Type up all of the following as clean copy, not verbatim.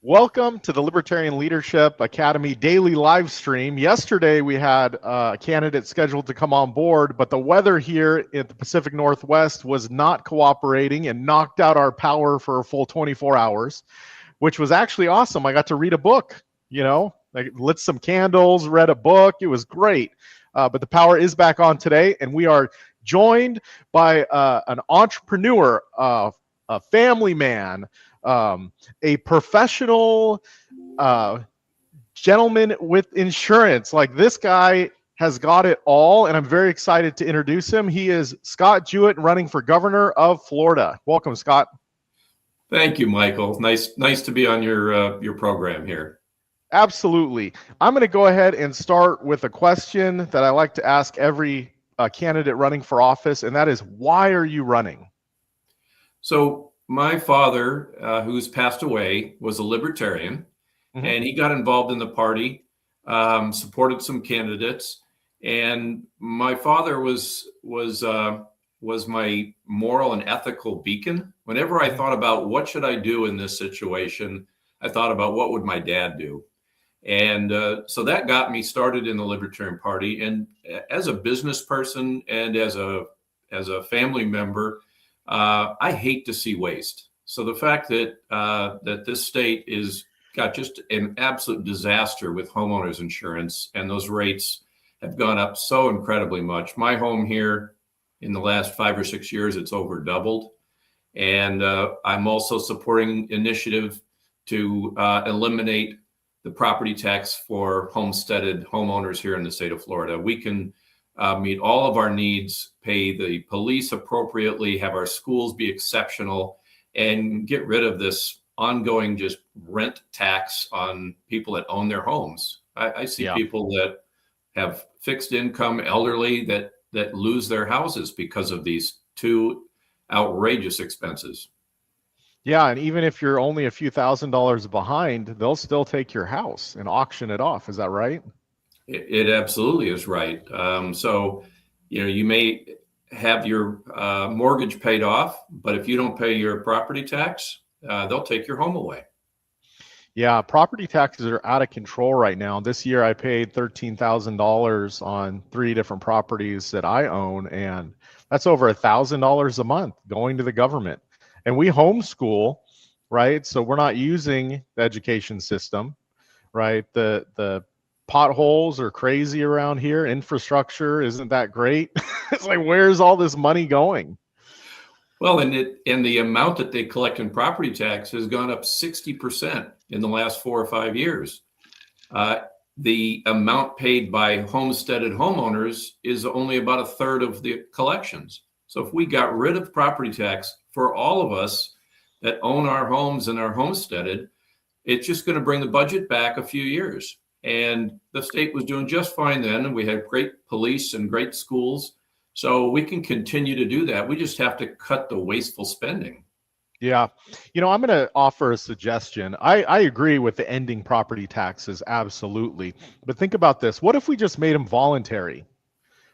Welcome to the Libertarian Leadership Academy daily live stream. Yesterday, we had a candidate scheduled to come on board, but the weather here in the Pacific Northwest was not cooperating and knocked out our power for a full 24 hours, which was actually awesome. I got to read a book, I lit some candles, read a book. It was great. But the power is back on today, and we are joined by an entrepreneur, a family man, a professional gentleman with insurance. Like, this guy has got it all, and I'm very excited to introduce him. He is Scott Jewett, running for governor of Florida. Welcome, Scott. Thank you, Michael. Nice to be on your program here. Absolutely. I'm going to go ahead and start with a question that I like to ask every candidate running for office, and that is, why are you running? So my father, who's passed away, was a libertarian, and he got involved in the party, supported some candidates, and my father was my moral and ethical beacon. Whenever I thought about what should I do in this situation, I thought about what would my dad do. And so that got me started in the Libertarian Party. And as a business person and as a family member, I hate to see waste. So the fact that that this state is got just an absolute disaster with homeowners insurance, and those rates have gone up so incredibly much. My home here, in the last 5 or 6 years, it's over doubled. And I'm also supporting initiative to eliminate the property tax for homesteaded homeowners here in the state of Florida. We can meet all of our needs, pay the police appropriately, have our schools be exceptional, and get rid of this ongoing just rent tax on people that own their homes. I see people that have fixed income, elderly, that lose their houses because of these two outrageous expenses. Yeah, and even if you're only a few $1,000s behind, they'll still take your house and auction it off. Is that right? It absolutely is right. So, you may have your mortgage paid off, but if you don't pay your property tax, they'll take your home away. Yeah, property taxes are out of control right now. This year I paid $13,000 on 3 different properties that I own, and that's over $1,000 a month going to the government. And we homeschool, right? So we're not using the education system, right? The potholes are crazy around here. Infrastructure isn't that great. It's like, where's all this money going? Well, and the amount that they collect in property tax has gone up 60% in the last 4 or 5 years. The amount paid by homesteaded homeowners is only about a third of the collections. So if we got rid of property tax for all of us that own our homes and are homesteaded, it's just going to bring the budget back a few years. And the state was doing just fine then, and we had great police and great schools. So we can continue to do that. We just have to cut the wasteful spending. Yeah. I'm going to offer a suggestion. I agree with the ending property taxes, absolutely. But think about this. What if we just made them voluntary?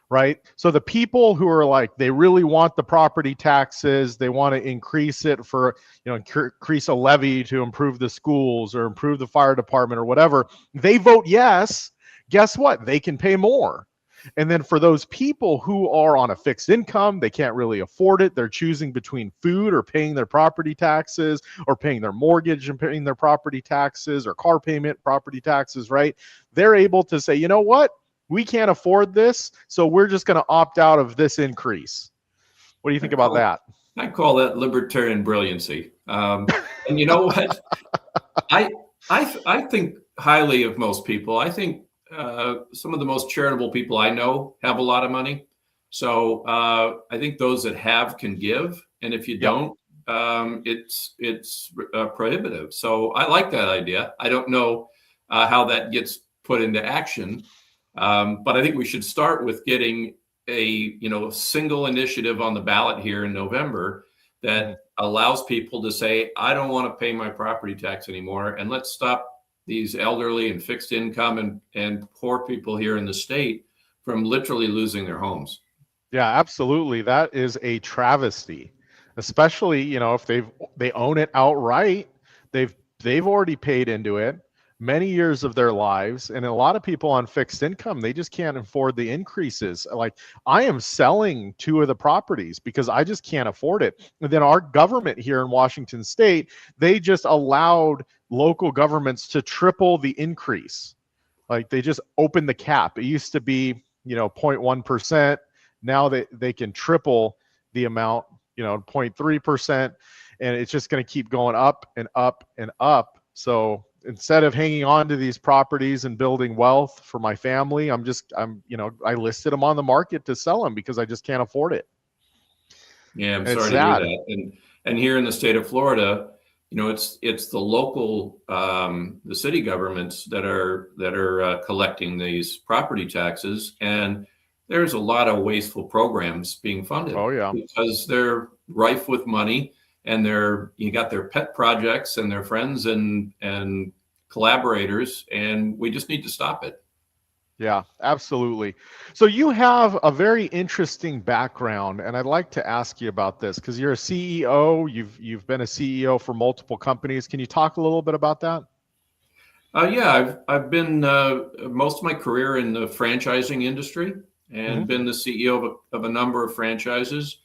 Right? So the people who are like, they really want the property taxes, they want to increase it for, increase a levy to improve the schools or improve the fire department or whatever, they vote yes. Guess what? They can pay more. And then for those people who are on a fixed income, they can't really afford it. They're choosing between food or paying their property taxes, or paying their mortgage and paying their property taxes, or car payment, property taxes, right? They're able to say, you know what? We can't afford this, so we're just going to opt out of this increase. What do you think about that? I call that libertarian brilliancy. And you know what? I think highly of most people. I think some of the most charitable people I know have a lot of money. So I think those that have can give, and if you don't, it's prohibitive. So I like that idea. I don't know how that gets put into action. But I think we should start with getting a single initiative on the ballot here in November that allows people to say, I don't want to pay my property tax anymore, and let's stop these elderly and fixed income and poor people here in the state from literally losing their homes. Yeah, absolutely. That is a travesty, especially if they own it outright. They've they've already paid into it many years of their lives, and a lot of people on fixed income, they just can't afford the increases. Like, I am selling 2 of the properties because I just can't afford it. And then our government here in Washington state, they just allowed local governments to triple the increase. Like, they just opened the cap. It used to be 0.1%. Now they can triple the amount, 0.3%, and it's just going to keep going up and up and up. So instead of hanging on to these properties and building wealth for my family, I listed them on the market to sell them because I just can't afford it. Yeah, I'm And it's sorry to hear sad. that. And here in the state of Florida, it's the local, the city governments that are collecting these property taxes, and there's a lot of wasteful programs being funded. Oh yeah, because they're rife with money, and you got their pet projects and their friends and collaborators, and we just need to stop it. yeah, absolutely. So you have a very interesting background, and I'd like to ask you about this because you're a CEO. You've been a CEO for multiple companies. Can you talk a little bit about that? Yeah, I've been most of my career in the franchising industry, and been the CEO of a number of franchises.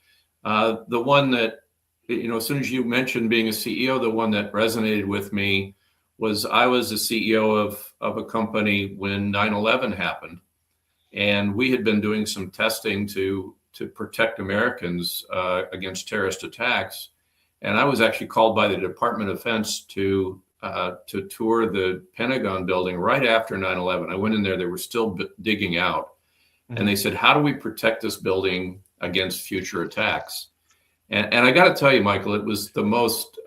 The one that, as soon as you mentioned being a CEO, the one that resonated with me was I was the CEO of a company when 9/11 happened, and we had been doing some testing to protect Americans against terrorist attacks. And I was actually called by the Department of Defense to tour the Pentagon building right after 9/11. I went in there; they were still digging out, and they said, "How do we protect this building against future attacks?" And I got to tell you, Michael, it was the most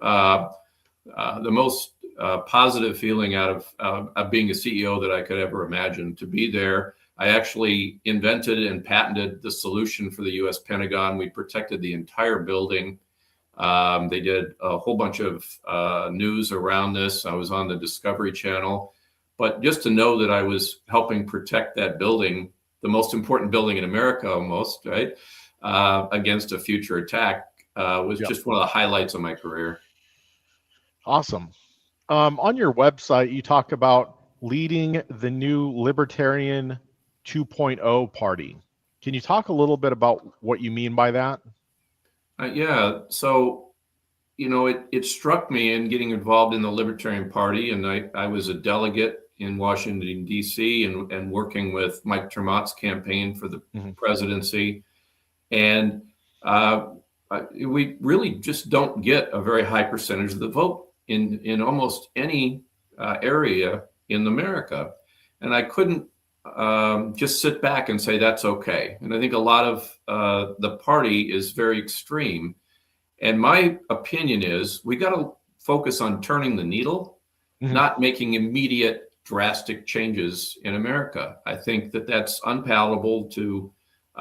positive feeling out of being a CEO that I could ever imagine. To be there, I actually invented and patented the solution for the U.S. Pentagon. We protected the entire building. They did a whole bunch of news around this. I was on the Discovery Channel, but just to know that I was helping protect that building, the most important building in America, almost, right, against a future attack, was just one of the highlights of my career. Awesome. On your website, you talk about leading the new Libertarian 2.0 party. Can you talk a little bit about what you mean by that? Yeah. So, it struck me in getting involved in the Libertarian Party, and I was a delegate in Washington, D.C., and working with Mike Tremont's campaign for the presidency. And we really just don't get a very high percentage of the vote in almost any area in America. And I couldn't just sit back and say that's okay. And I think a lot of the party is very extreme. And my opinion is we got to focus on turning the needle, not making immediate drastic changes in America. I think that that's unpalatable to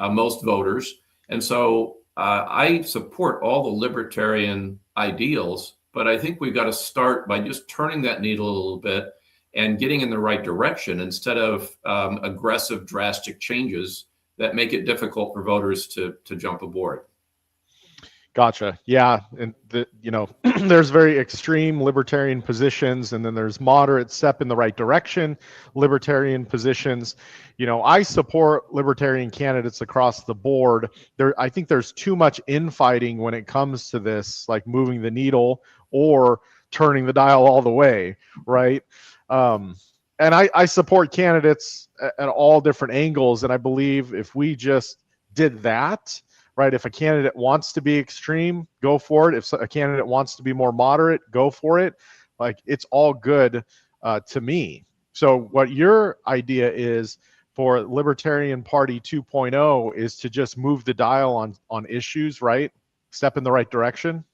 most voters. And so I support all the libertarian ideals, but I think we've got to start by just turning that needle a little bit and getting in the right direction instead of aggressive, drastic changes that make it difficult for voters to jump aboard. Gotcha. Yeah. And there's very extreme libertarian positions, and then there's moderate step in the right direction libertarian positions. I support libertarian candidates across the board. I think there's too much infighting when it comes to this, like moving the needle or turning the dial all the way, right? And I support candidates at all different angles, and I believe if we just did that, right? If a candidate wants to be extreme, go for it. If a candidate wants to be more moderate, go for it. Like, it's all good to me. So what your idea is for Libertarian Party 2.0 is to just move the dial on issues, right? Step in the right direction.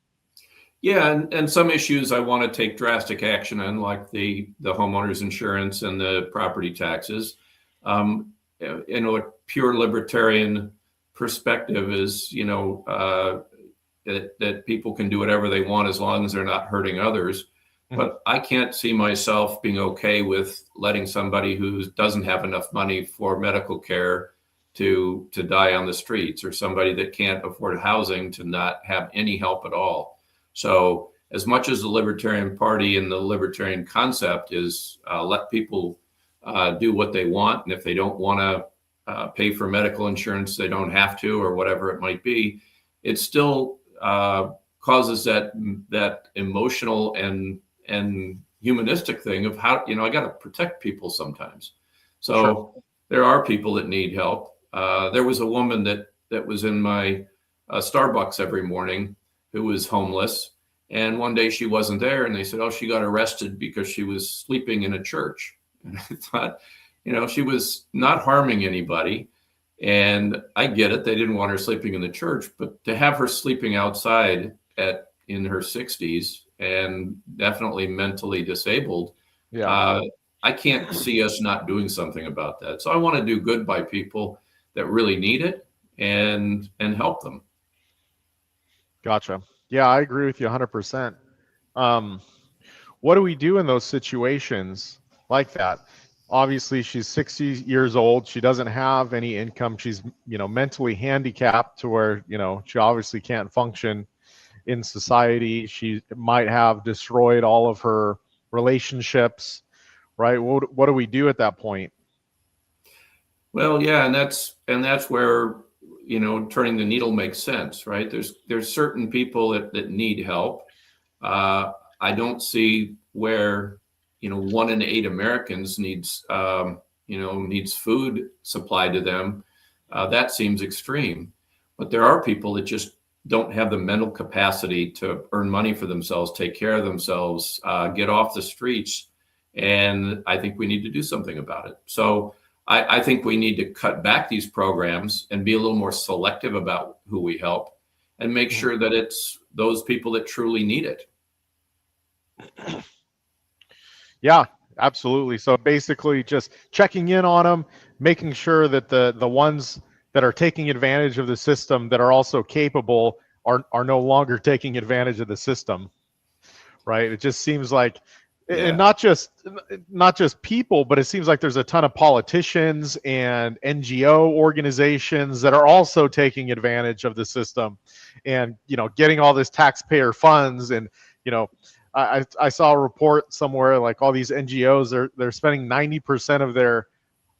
Yeah, and some issues I want to take drastic action on, like the homeowners insurance and the property taxes. A pure libertarian perspective is, that people can do whatever they want as long as they're not hurting others. But I can't see myself being okay with letting somebody who doesn't have enough money for medical care to die on the streets, or somebody that can't afford housing to not have any help at all. So as much as the Libertarian Party and the Libertarian concept is let people do what they want, and if they don't want to pay for medical insurance, they don't have to, or whatever it might be, it still causes that emotional and humanistic thing of how, I got to protect people sometimes. So Sure. there are people that need help. There was a woman that was in my Starbucks every morning who was homeless. And one day she wasn't there, and they said, oh, she got arrested because she was sleeping in a church. And I thought, she was not harming anybody. And I get it. They didn't want her sleeping in the church, but to have her sleeping outside in her 60s and definitely mentally disabled, Yeah. I can't see us not doing something about that. So I want to do good by people that really need it and help them. Gotcha. Yeah, I agree with you 100%. What do we do in those situations like that? Obviously, she's 60 years old. She doesn't have any income. She's, mentally handicapped to where, she obviously can't function in society. She might have destroyed all of her relationships, right? What do we do at that point? Well, yeah, and that's where turning the needle makes sense, right? There's certain people that need help. I don't see where 1 in 8 Americans needs food supplied to them. That seems extreme, but there are people that just don't have the mental capacity to earn money for themselves, take care of themselves, get off the streets, and I think we need to do something about it. So I think we need to cut back these programs and be a little more selective about who we help and make sure that it's those people that truly need it. Yeah, absolutely. So basically just checking in on them, making sure that the ones that are taking advantage of the system that are also capable are no longer taking advantage of the system, right? It just seems like, and not just people, but it seems like there's a ton of politicians and NGO organizations that are also taking advantage of the system and, getting all this taxpayer funds. And, I saw a report somewhere like all these NGOs, they're spending 90% of their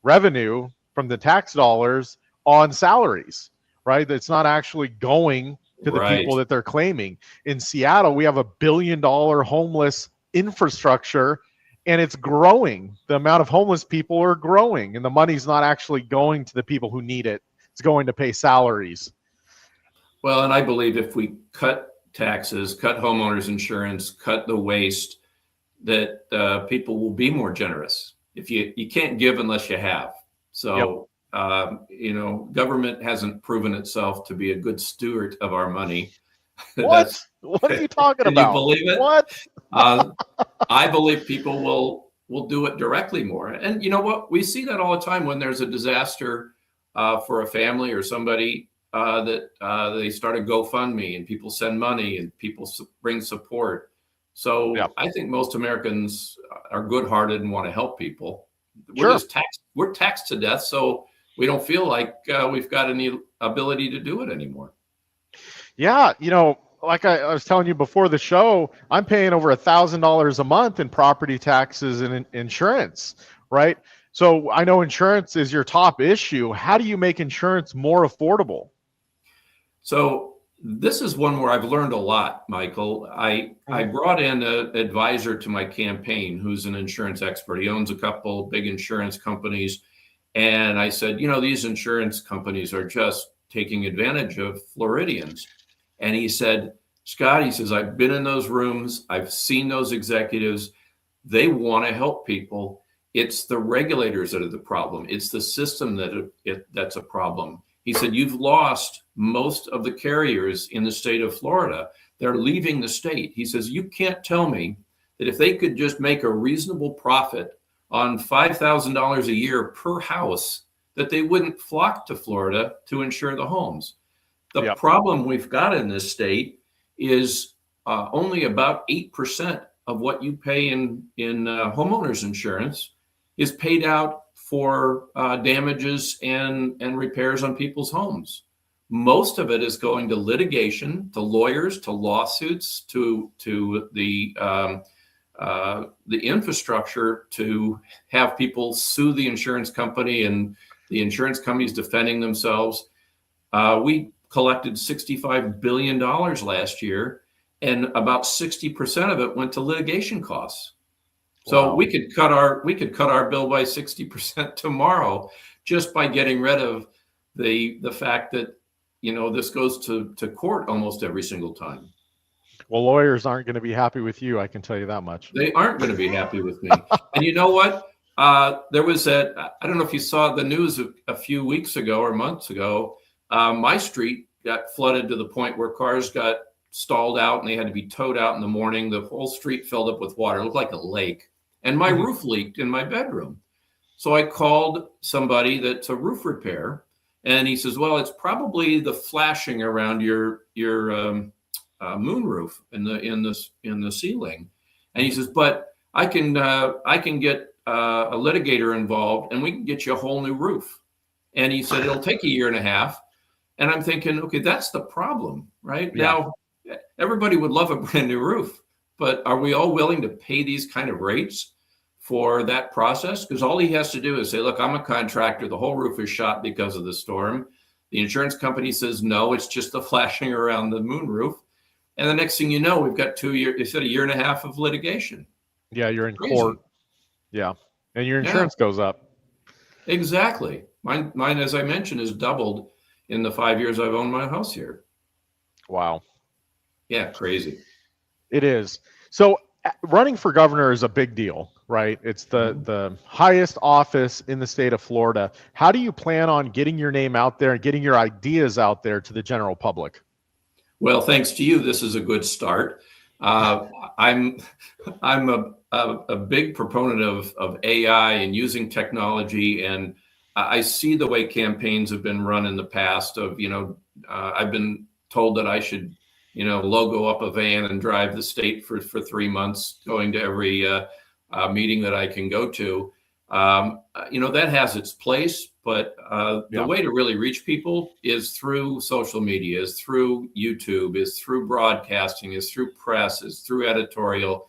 revenue from the tax dollars on salaries, right? That's not actually going to the Right. people that they're claiming. In Seattle, we have $1 billion homeless infrastructure, and it's growing. The amount of homeless people are growing, and the money's not actually going to the people who need it. It's going to pay salaries. Well, and I believe if we cut taxes, cut homeowners insurance, cut the waste, that people will be more generous. If you can't give unless you have. So, government hasn't proven itself to be a good steward of our money. What? What are you talking about? Can you believe it? What? I believe people will do it directly more. And you know what? We see that all the time when there's a disaster for a family or somebody that they start a GoFundMe and people send money and people bring support. So I think most Americans are good-hearted and want to help people. We're taxed to death, so we don't feel like we've got any ability to do it anymore. Yeah, like I was telling you before the show, I'm paying over $1,000 a month in property taxes and insurance, right? So I know insurance is your top issue. How do you make insurance more affordable? So this is one where I've learned a lot, Michael. I brought in an advisor to my campaign who's an insurance expert. He owns a couple big insurance companies. And I said, these insurance companies are just taking advantage of Floridians. And he said, Scott, he says, I've been in those rooms. I've seen those executives. They want to help people. It's the regulators that are the problem. It's the system that's a problem. He said, you've lost most of the carriers in the state of Florida. They're leaving the state. He says, you can't tell me that if they could just make a reasonable profit on $5,000 a year per house, that they wouldn't flock to Florida to insure the homes. The problem we've got in this state is only about 8% of what you pay in homeowners insurance is paid out for damages and repairs on people's homes. most of it is going to litigation, to lawyers, to lawsuits, to the infrastructure to have people sue the insurance company, and the insurance companies defending themselves. We collected $65 billion last year, and about 60% of it went to litigation costs. So Wow. we could cut our bill by 60% tomorrow just by getting rid of the fact that, this goes to court almost every single time. Well, lawyers aren't going to be happy with you, I can tell you that much. They aren't going to be happy with me. And you know what? There was I don't know if you saw the news a few weeks ago or months ago. My street got flooded to the point where cars got stalled out and they had to be towed out in the morning. The whole street filled up with water. It looked like a lake. And my roof leaked in my bedroom. So I called somebody that's a roof repair, and he says, well, it's probably the flashing around your moonroof in the ceiling. And he says, but I can get a litigator involved, and we can get you a whole new roof. And he said it'll take a year and a half. And I'm thinking, okay, that's the problem, right? Yeah. Now, everybody would love a brand new roof, but are we all willing to pay these kind of rates for that process? Because all he has to do is say, look, I'm a contractor. The whole roof is shot because of the storm. The insurance company says, no, it's just the flashing around the moonroof. And the next thing you know, we've got 2 years, instead a year and a half of litigation. Yeah, you're in Crazy. court. Yeah. And your insurance goes up. Exactly. Mine, as I mentioned, has doubled in the 5 years I've owned my house here. Wow. Yeah, crazy. It is. So running for governor is a big deal, right? It's the highest office in the state of Florida. How do you plan on getting your name out there and getting your ideas out there to the general public? Well, thanks to you, this is a good start. I'm a big proponent of AI and using technology, and I see the way campaigns have been run in the past. I've been told that I should, logo up a van and drive the state for 3 months, going to every meeting that I can go to. That has its place, but the way to really reach people is through social media, is through YouTube, is through broadcasting, is through press, is through editorial.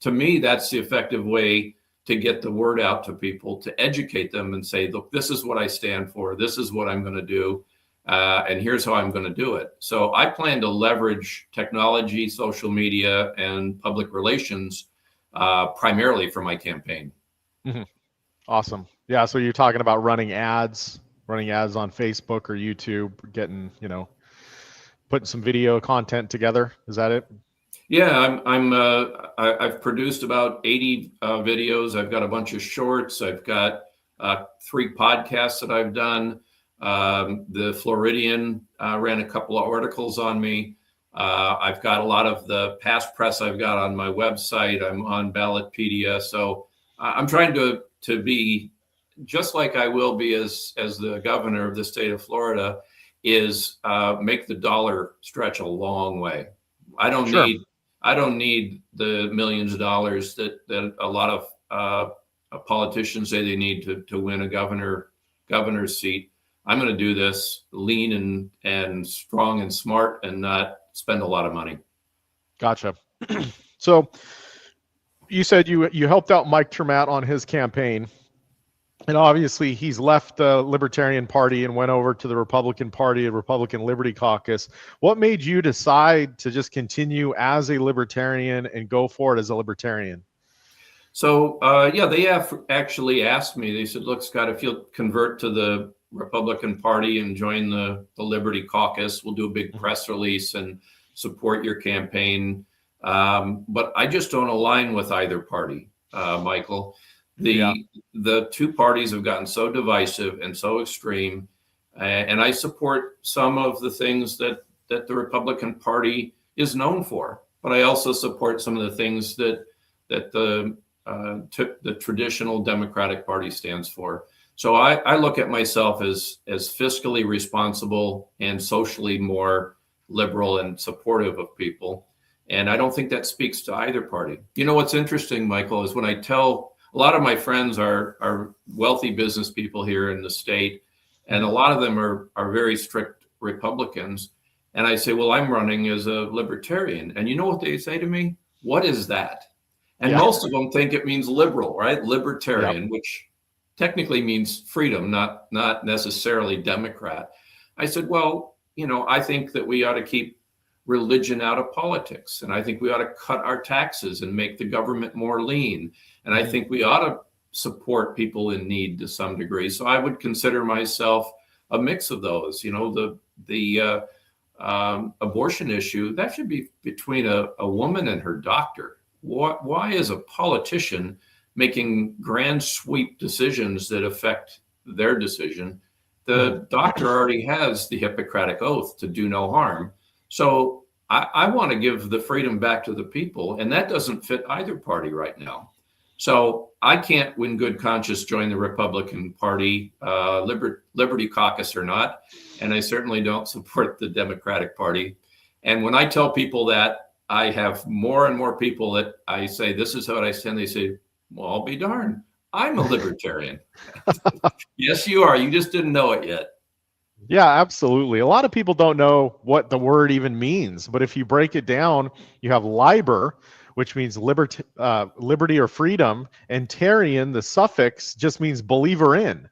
To me, that's the effective way to get the word out to people, to educate them and say, look, this is what I stand for. This is what I'm going to do. And here's how I'm going to do it. So I plan to leverage technology, social media, and public relations primarily for my campaign. Mm-hmm. Awesome. Yeah. So you're talking about running ads on Facebook or YouTube, getting, putting some video content together. Is that it? Yeah, I've produced about 80 videos. I've got a bunch of shorts. I've got 3 podcasts that I've done. The Floridian ran a couple of articles on me. I've got a lot of the past press I've got on my website. I'm on Ballotpedia. So I'm trying to be just like I will be as the governor of the state of Florida, is make the dollar stretch a long way. I don't need the millions of dollars that a lot of politicians say they need to win a governor's seat. I'm going to do this lean and strong and smart and not spend a lot of money. Gotcha. So you said you helped out Mike Trematt on his campaign, and obviously he's left the Libertarian Party and went over to the Republican Party, the Republican Liberty Caucus. What made you decide to just continue as a Libertarian and go forward as a Libertarian? So, they have actually asked me. They said, look, Scott, if you'll convert to the Republican Party and join the Liberty Caucus, we'll do a big press release and support your campaign. But I just don't align with either party, Michael. The 2 parties have gotten so divisive and so extreme, and I support some of the things that the Republican Party is known for, but I also support some of the things that the traditional Democratic Party stands for. So I look at myself as fiscally responsible and socially more liberal and supportive of people. And I don't think that speaks to either party. You know, what's interesting, Michael, is when I tell a lot of my friends are wealthy business people here in the state, and a lot of them are very strict Republicans, and I say, well, I'm running as a libertarian. And you know what they say to me? What is that? And most of them think it means liberal, right? Libertarian, which technically means freedom, not necessarily Democrat. I said, well, I think that we ought to keep religion out of politics. And I think we ought to cut our taxes and make the government more lean. And I think we ought to support people in need to some degree. So I would consider myself a mix of those. The abortion issue, that should be between a woman and her doctor. Why is a politician making grand sweep decisions that affect their decision? The doctor already has the Hippocratic oath to do no harm. So I want to give the freedom back to the people, and that doesn't fit either party right now. So I can't, in good conscience, join the Republican Party, Liberty Caucus or not, and I certainly don't support the Democratic Party. And when I tell people that, I have more and more people that I say, this is what I stand. They say, well, I'll be darned, I'm a libertarian. Yes, you are. You just didn't know it yet. Yeah, absolutely. A lot of people don't know what the word even means, but if you break it down, you have liber, which means liberty or freedom, and tarian, the suffix, just means believer in,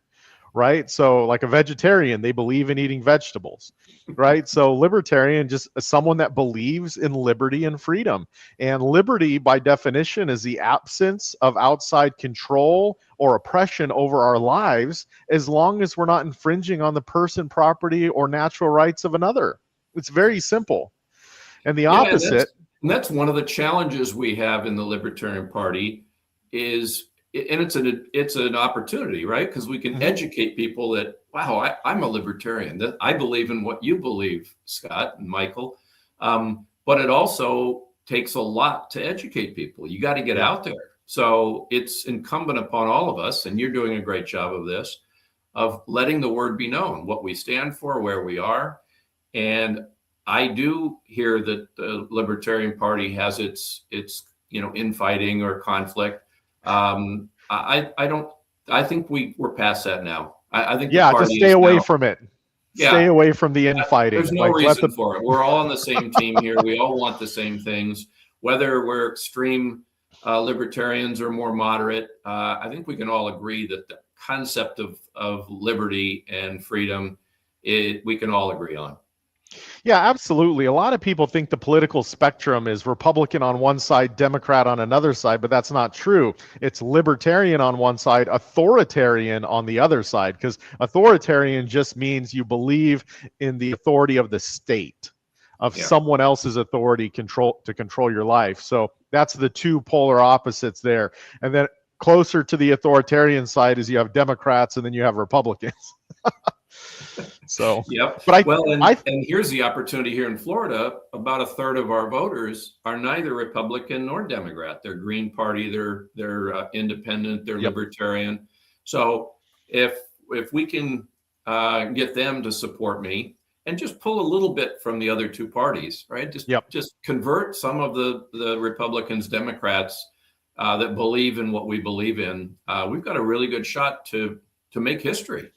right? So like a vegetarian, they believe in eating vegetables, right? So libertarian, just someone that believes in liberty and freedom. And liberty, by definition, is the absence of outside control or oppression over our lives, as long as we're not infringing on the person, property, or natural rights of another. It's very simple. And the opposite... And that's one of the challenges we have in the Libertarian Party is, and it's an opportunity, right? Because we can educate people that, wow, I'm a libertarian, that I believe in what you believe, Scott and Michael. But it also takes a lot to educate people. You got to get out there. So it's incumbent upon all of us, and you're doing a great job of this, of letting the word be known, what we stand for, where we are. And I do hear that the Libertarian Party has its infighting or conflict. I think we're past that now. I think just stay away from it. Stay away from the infighting. There's no reason for it. We're all on the same team here. We all want the same things, whether we're extreme libertarians or more moderate. I think we can all agree that the concept of liberty and freedom, we can all agree on. Yeah, absolutely. A lot of people think the political spectrum is Republican on one side, Democrat on another side, but that's not true. It's libertarian on one side, authoritarian on the other side, because authoritarian just means you believe in the authority of the state, of someone else's authority to control your life. So that's the two polar opposites there. And then closer to the authoritarian side is you have Democrats and then you have Republicans. So, but and here's the opportunity here in Florida. About a third of our voters are neither Republican nor Democrat. They're Green Party, they're independent, they're libertarian. So if we can get them to support me and just pull a little bit from the other two parties, right? Just convert some of the Republicans, Democrats that believe in what we believe in. We've got a really good shot to make history.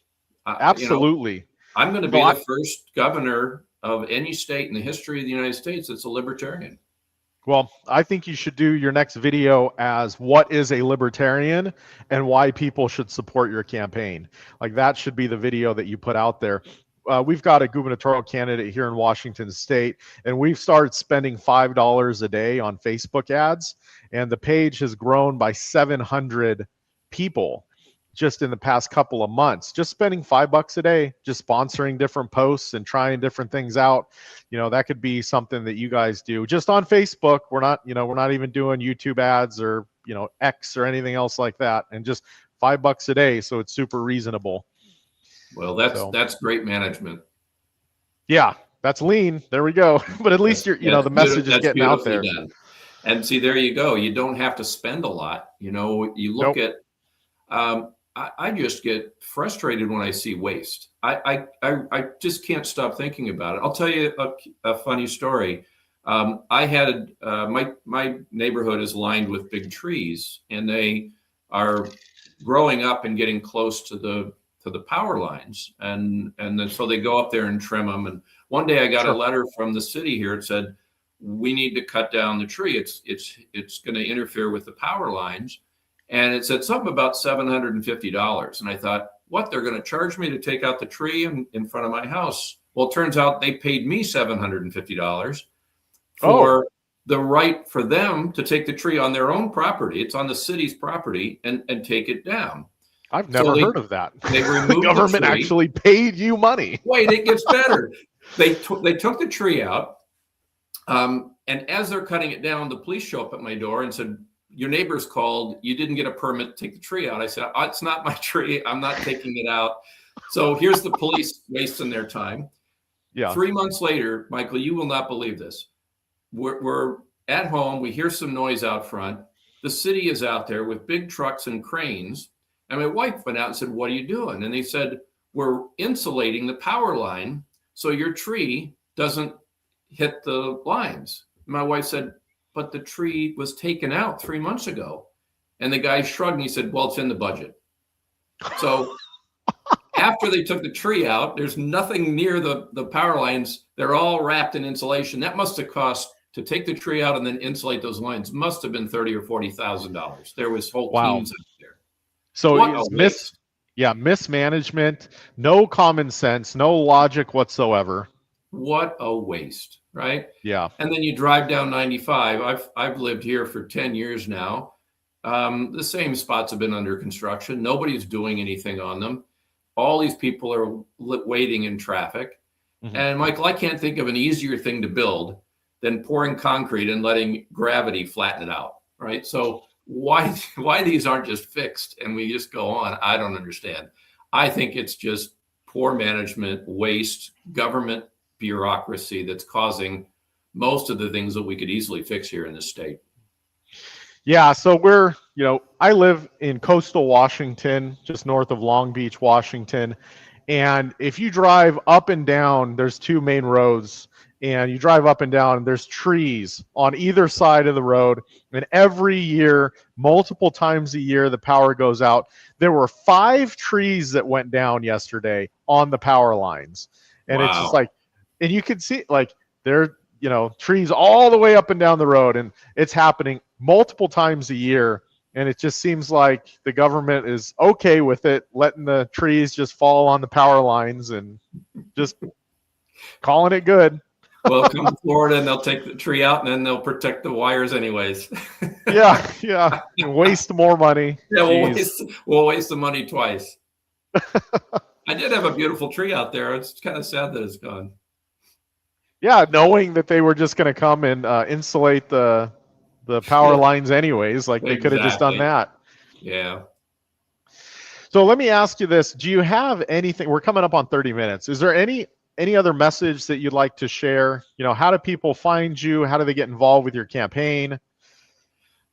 Absolutely. I'm going to be the first governor of any state in the history of the United States that's a libertarian. Well, I think you should do your next video as what is a libertarian and why people should support your campaign. Like that should be the video that you put out there. We've got a gubernatorial candidate here in Washington State, and we've started spending $5 a day on Facebook ads, and the page has grown by 700 people just in the past couple of months, just spending $5 a day, just sponsoring different posts and trying different things out. That could be something that you guys do just on Facebook. We're not even doing YouTube ads or, X or anything else like that. And just $5 a day. So it's super reasonable. Well, that's great management. Yeah, that's lean. There we go. But at least the message is getting out there. Done. And see, there you go. You don't have to spend a lot. You look at, I just get frustrated when I see waste. I just can't stop thinking about it. I'll tell you a funny story. I had my neighborhood is lined with big trees, and they are growing up and getting close to the to the power lines, and then so they go up there and trim them. And one day I got a letter from the city here. It said, we need to cut down the tree. It's going to interfere with the power lines. And it said something about $750. And I thought, what, they're going to charge me to take out the tree in front of my house? Well, it turns out they paid me $750 for the right for them to take the tree on their own property. It's on the city's property, and take it down. I've never heard of that. They removed the government actually paid you money. Wait, it gets better. They took the tree out. And as they're cutting it down, the police show up at my door and said, your neighbors called. You didn't get a permit to take the tree out. I said, oh, it's not my tree. I'm not taking it out. So here's the police wasting their time. Yeah. 3 months later, Michael, you will not believe this. We're at home. We hear some noise out front. The city is out there with big trucks and cranes. And my wife went out and said, what are you doing? And they said, we're insulating the power line so your tree doesn't hit the lines. My wife said, but the tree was taken out 3 months ago. And the guy shrugged and he said, well, it's in the budget. So after they took the tree out, there's nothing near the power lines. They're all wrapped in insulation. That must have cost, to take the tree out and then insulate those lines, must have been $30,000 or $40,000. There was whole teams out there. So it's mismanagement, no common sense, no logic whatsoever. What a waste, right? Yeah. And then you drive down 95. I've lived here for 10 years now. The same spots have been under construction. Nobody's doing anything on them. All these people are waiting in traffic. Mm-hmm. And Michael, I can't think of an easier thing to build than pouring concrete and letting gravity flatten it out, right? So why these aren't just fixed and we just go on, I don't understand. I think it's just poor management, waste, government bureaucracy that's causing most of the things that we could easily fix here in this state. Yeah, so I live in coastal Washington, just north of Long Beach, Washington. And if you drive up and down, there's two main roads, and you drive up and down, and there's trees on either side of the road. And every year, multiple times a year, the power goes out. There were 5 trees that went down yesterday on the power lines. And It's just like, and you can see, like, there, trees all the way up and down the road, and it's happening multiple times a year. And it just seems like the government is okay with it, letting the trees just fall on the power lines and just calling it good. Well, come to Florida and they'll take the tree out and then they'll protect the wires anyways. Yeah. Waste more money. Yeah, we'll waste the money twice. I did have a beautiful tree out there. It's kind of sad that it's gone. Yeah, knowing that they were just going to come and insulate the power lines anyways, like they could have just done that. Yeah. So let me ask you this. Do you have anything, we're coming up on 30 minutes. Is there any other message that you'd like to share? How do people find you? How do they get involved with your campaign?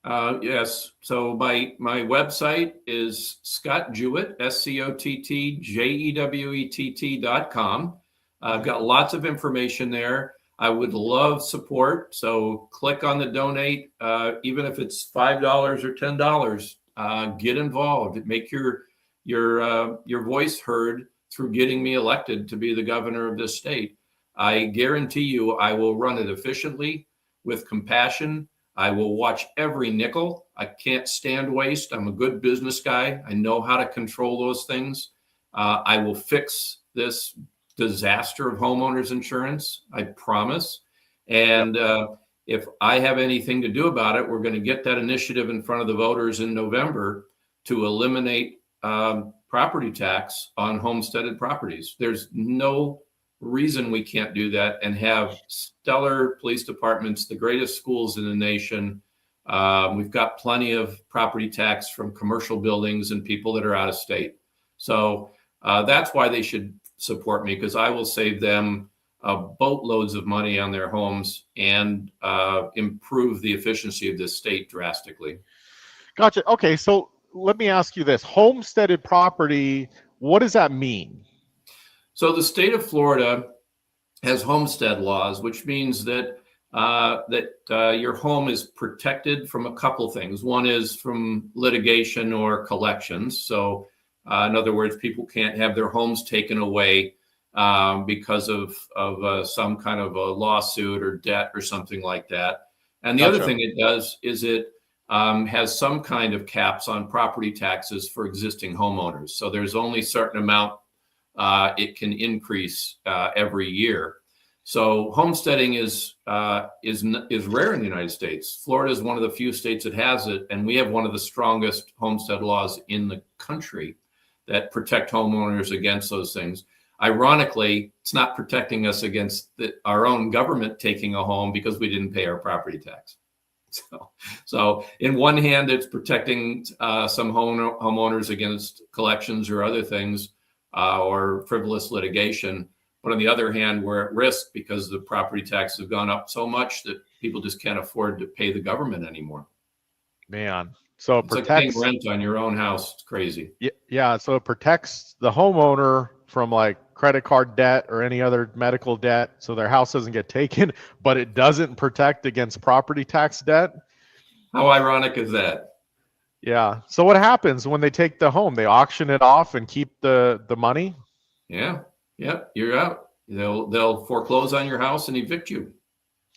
Yes. So my website is Scott Jewett, ScottJewett.com. I've got lots of information there. I would love support. So click on the donate, even if it's $5 or $10. Get involved. Make your voice heard through getting me elected to be the governor of this state. I guarantee you I will run it efficiently with compassion. I will watch every nickel. I can't stand waste. I'm a good business guy. I know how to control those things. I will fix this disaster of homeowners insurance, I promise. And if I have anything to do about it, we're going to get that initiative in front of the voters in November to eliminate property tax on homesteaded properties. There's no reason we can't do that and have stellar police departments, the greatest schools in the nation. We've got plenty of property tax from commercial buildings and people that are out of state. So that's why they should support me, because I will save them boatloads of money on their homes and improve the efficiency of this state drastically. Gotcha. Okay, so let me ask you this. Homesteaded property, what does that mean? So the state of Florida has homestead laws, which means that your home is protected from a couple things. One is from litigation or collections. So In other words, people can't have their homes taken away because of some kind of a lawsuit or debt or something like that. And the other thing it does is it has some kind of caps on property taxes for existing homeowners. So there's only a certain amount it can increase every year. So homesteading is rare in the United States. Florida is one of the few states that has it, and we have one of the strongest homestead laws in the country that protect homeowners against those things. Ironically, it's not protecting us against our own government taking a home because we didn't pay our property tax. So in one hand, it's protecting some homeowners against collections or other things or frivolous litigation. But on the other hand, we're at risk because the property taxes have gone up so much that people just can't afford to pay the government anymore. Man, so it's like paying rent on your own house. It's crazy. Yeah, so it protects the homeowner from like credit card debt or any other medical debt, so their house doesn't get taken, but it doesn't protect against property tax debt. How ironic is that? Yeah. So what happens when they take the home? They auction it off and keep the money? Yeah. Yep. You're out. They'll foreclose on your house and evict you.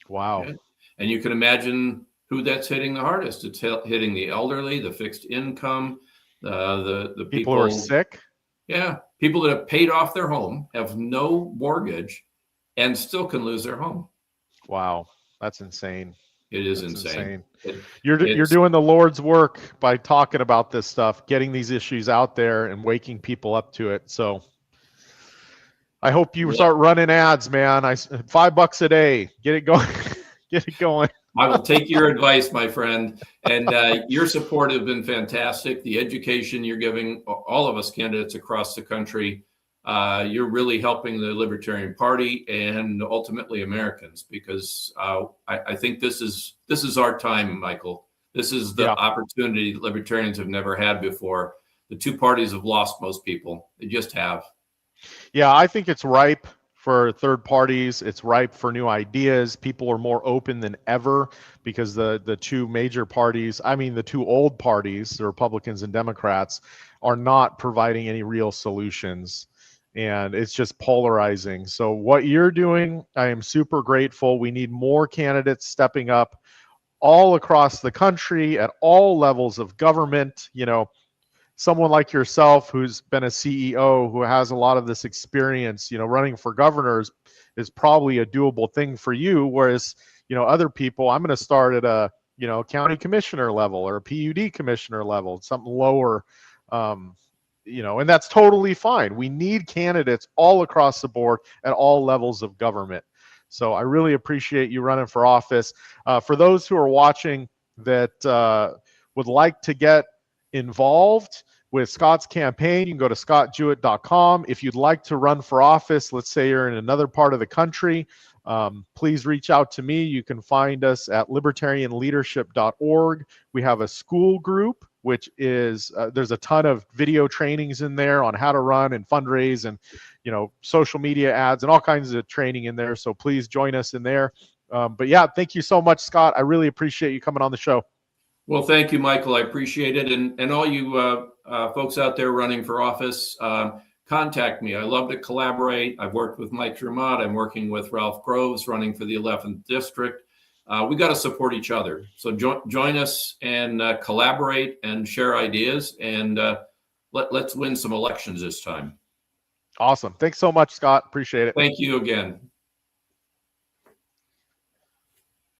Wow. Okay? And you can imagine who that's hitting the hardest. It's hitting the elderly, the fixed income, the people who are sick. Yeah. People that have paid off their home, have no mortgage, and still can lose their home. Wow. That's insane. It is insane. You're doing the Lord's work by talking about this stuff, getting these issues out there and waking people up to it. So I hope you start running ads, man. $5 a day. Get it going. Get it going. I will take your advice, my friend. And your support has been fantastic. The education you're giving all of us candidates across the country, you're really helping the Libertarian Party and ultimately Americans, because I think this is our time, Michael. This is the opportunity that Libertarians have never had before. The two parties have lost most people. They just have. Yeah, I think it's ripe for third parties. It's ripe for new ideas. People are more open than ever because the two major parties, I mean the two old parties, the Republicans and Democrats, are not providing any real solutions. And it's just polarizing. So what you're doing, I am super grateful. We need more candidates stepping up all across the country at all levels of government. You know, someone like yourself who's been a CEO, who has a lot of this experience, you know, running for governors is probably a doable thing for you. Whereas, you know, other people, I'm going to start at a, you know, county commissioner level or a PUD commissioner level, something lower, you know, and that's totally fine. We need candidates all across the board at all levels of government. So I really appreciate you running for office. For those who are watching that would like to get involved with Scott's campaign, you can go to scottjewett.com. If you'd like to run for office, let's say you're in another part of the country, please reach out to me. You can find us at libertarianleadership.org. We have a school group, which is there's a ton of video trainings in there on how to run and fundraise and, you know, social media ads and all kinds of training in there. So please join us in there. But yeah, thank you so much, Scott. I really appreciate you coming on the show. Well, thank you, Michael. I appreciate it. And all you folks out there running for office, contact me. I love to collaborate. I've worked with Mike Dermott. I'm working with Ralph Groves running for the 11th District. We got to support each other. So join us and collaborate and share ideas, and let's win some elections this time. Awesome. Thanks so much, Scott. Appreciate it. Thank you again.